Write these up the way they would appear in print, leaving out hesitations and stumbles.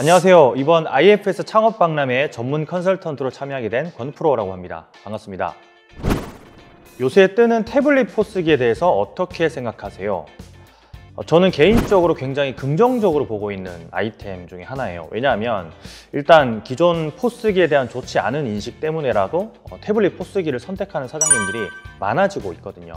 안녕하세요. 이번 IFS 창업박람회 전문 컨설턴트로 참여하게 된 권프로라고 합니다. 반갑습니다. 요새 뜨는 태블릿 포스기에 대해서 어떻게 생각하세요? 저는 개인적으로 굉장히 긍정적으로 보고 있는 아이템 중에 하나예요. 왜냐하면 일단 기존 포스기에 대한 좋지 않은 인식 때문에라도 태블릿 포스기를 선택하는 사장님들이 많아지고 있거든요.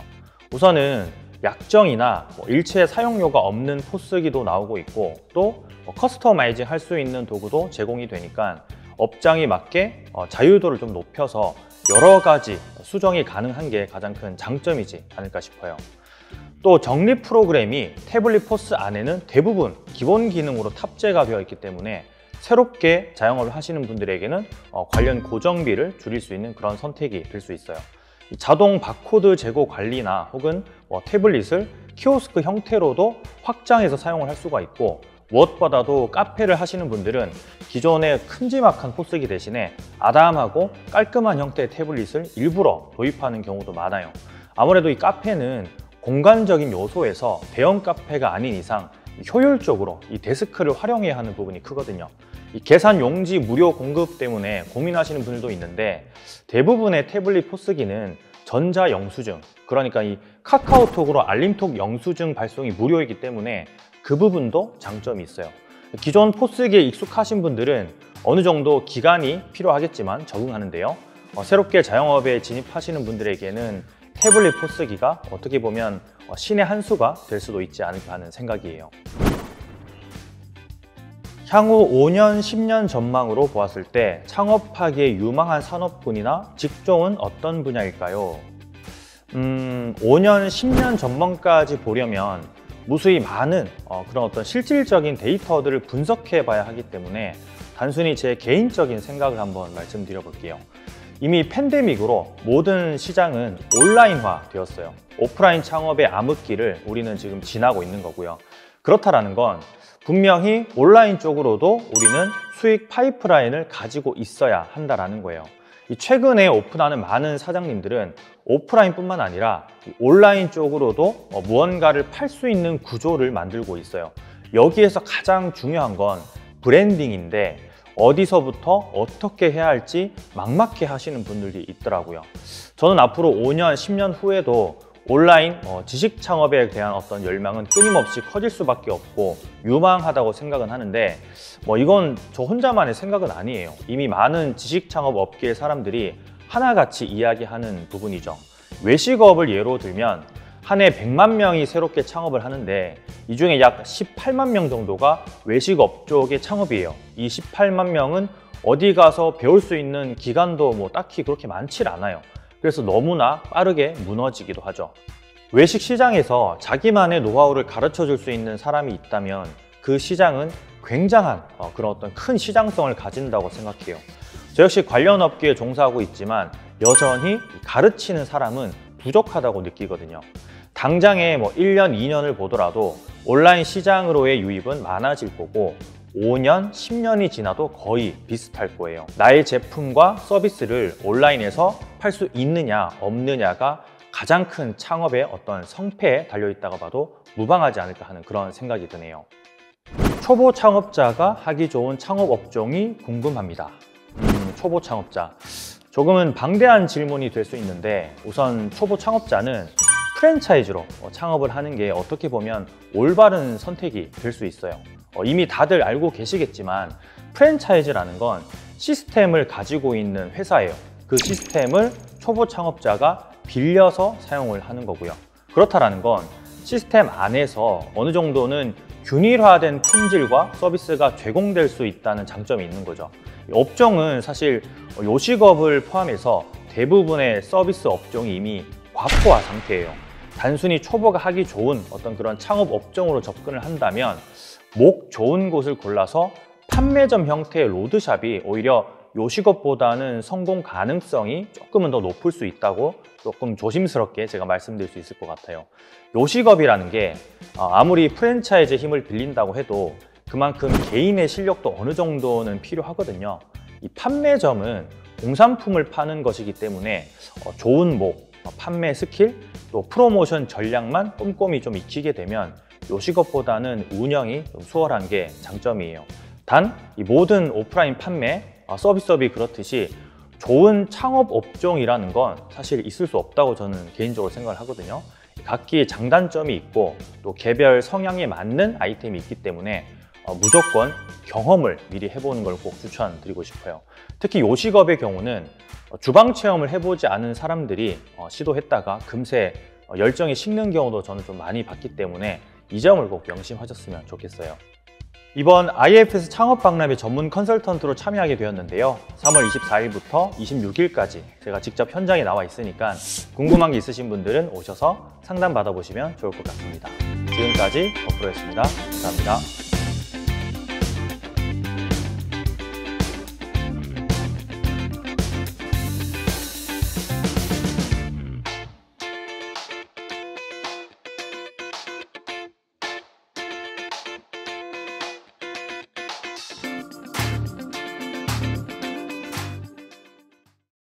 우선은 약정이나 일체 사용료가 없는 포스기도 나오고 있고, 또 커스터마이징 할 수 있는 도구도 제공이 되니까 업장에 맞게 자유도를 좀 높여서 여러 가지 수정이 가능한 게 가장 큰 장점이지 않을까 싶어요. 또 적립 프로그램이 태블릿 포스 안에는 대부분 기본 기능으로 탑재가 되어 있기 때문에 새롭게 자영업을 하시는 분들에게는 관련 고정비를 줄일 수 있는 그런 선택이 될 수 있어요. 자동 바코드 재고 관리나 혹은 태블릿을 키오스크 형태로도 확장해서 사용을 할 수가 있고, 무엇보다도 카페를 하시는 분들은 기존의 큼지막한 포스기 대신에 아담하고 깔끔한 형태의 태블릿을 일부러 도입하는 경우도 많아요. 아무래도 이 카페는 공간적인 요소에서 대형 카페가 아닌 이상 효율적으로 이 데스크를 활용해야 하는 부분이 크거든요. 이 계산 용지 무료 공급 때문에 고민하시는 분들도 있는데, 대부분의 태블릿 포스기는 전자 영수증, 그러니까 이 카카오톡으로 알림톡 영수증 발송이 무료이기 때문에 그 부분도 장점이 있어요. 기존 포스기에 익숙하신 분들은 어느 정도 기간이 필요하겠지만 적응하는데요. 새롭게 자영업에 진입하시는 분들에게는 태블릿 포스기가 어떻게 보면 신의 한 수가 될 수도 있지 않을까 하는 생각이에요. 향후 5년, 10년 전망으로 보았을 때 창업하기에 유망한 산업군이나 직종은 어떤 분야일까요? 5년, 10년 전망까지 보려면 무수히 많은 그런 어떤 실질적인 데이터들을 분석해 봐야 하기 때문에 단순히 제 개인적인 생각을 한번 말씀드려 볼게요. 이미 팬데믹으로 모든 시장은 온라인화 되었어요. 오프라인 창업의 암흑기를 우리는 지금 지나고 있는 거고요. 그렇다라는 건 분명히 온라인 쪽으로도 우리는 수익 파이프라인을 가지고 있어야 한다라는 거예요. 최근에 오픈하는 많은 사장님들은 오프라인뿐만 아니라 온라인 쪽으로도 무언가를 팔 수 있는 구조를 만들고 있어요. 여기에서 가장 중요한 건 브랜딩인데, 어디서부터 어떻게 해야 할지 막막해 하시는 분들이 있더라고요. 저는 앞으로 5년, 10년 후에도 온라인 지식 창업에 대한 어떤 열망은 끊임없이 커질 수밖에 없고 유망하다고 생각은 하는데, 이건 저 혼자만의 생각은 아니에요. 이미 많은 지식 창업 업계의 사람들이 하나같이 이야기하는 부분이죠. 외식업을 예로 들면 한 해 100만 명이 새롭게 창업을 하는데, 이 중에 약 18만 명 정도가 외식업 쪽의 창업이에요. 이 18만 명은 어디 가서 배울 수 있는 기간도 딱히 그렇게 많지 않아요. 그래서 너무나 빠르게 무너지기도 하죠. 외식 시장에서 자기만의 노하우를 가르쳐 줄 수 있는 사람이 있다면 그 시장은 굉장한 그런 어떤 큰 시장성을 가진다고 생각해요. 저 역시 관련 업계에 종사하고 있지만 여전히 가르치는 사람은 부족하다고 느끼거든요. 당장에 1년, 2년을 보더라도 온라인 시장으로의 유입은 많아질 거고 5년, 10년이 지나도 거의 비슷할 거예요. 나의 제품과 서비스를 온라인에서 팔 수 있느냐 없느냐가 가장 큰 창업의 어떤 성패에 달려있다고 봐도 무방하지 않을까 하는 그런 생각이 드네요. 초보 창업자가 하기 좋은 창업 업종이 궁금합니다. 초보 창업자. 조금은 방대한 질문이 될 수 있는데, 우선 초보 창업자는 프랜차이즈로 창업을 하는 게 어떻게 보면 올바른 선택이 될 수 있어요. 이미 다들 알고 계시겠지만 프랜차이즈라는 건 시스템을 가지고 있는 회사예요. 그 시스템을 초보 창업자가 빌려서 사용을 하는 거고요. 그렇다라는 건 시스템 안에서 어느 정도는 균일화된 품질과 서비스가 제공될 수 있다는 장점이 있는 거죠. 업종은 사실 요식업을 포함해서 대부분의 서비스 업종이 이미 과포화 상태예요. 단순히 초보가 하기 좋은 어떤 그런 창업 업종으로 접근을 한다면 목 좋은 곳을 골라서 판매점 형태의 로드샵이 오히려 요식업보다는 성공 가능성이 조금은 더 높을 수 있다고 조금 조심스럽게 제가 말씀드릴 수 있을 것 같아요. 요식업이라는 게 아무리 프랜차이즈 힘을 빌린다고 해도 그만큼 개인의 실력도 어느 정도는 필요하거든요. 이 판매점은 공산품을 파는 것이기 때문에 좋은 목, 판매 스킬, 또 프로모션 전략만 꼼꼼히 좀 익히게 되면 요식업보다는 운영이 좀 수월한 게 장점이에요. 단 이 모든 오프라인 판매, 서비스업이 그렇듯이 좋은 창업 업종이라는 건 사실 있을 수 없다고 저는 개인적으로 생각을 하거든요. 각기 장단점이 있고 또 개별 성향에 맞는 아이템이 있기 때문에 무조건 경험을 미리 해보는 걸 꼭 추천드리고 싶어요. 특히 요식업의 경우는 주방 체험을 해보지 않은 사람들이 시도했다가 금세 열정이 식는 경우도 저는 좀 많이 봤기 때문에 이 점을 꼭 명심하셨으면 좋겠어요. 이번 IFS 창업박람회 전문 컨설턴트로 참여하게 되었는데요. 3월 24일부터 26일까지 제가 직접 현장에 나와 있으니까 궁금한 게 있으신 분들은 오셔서 상담 받아보시면 좋을 것 같습니다. 지금까지 버프로였습니다. 감사합니다.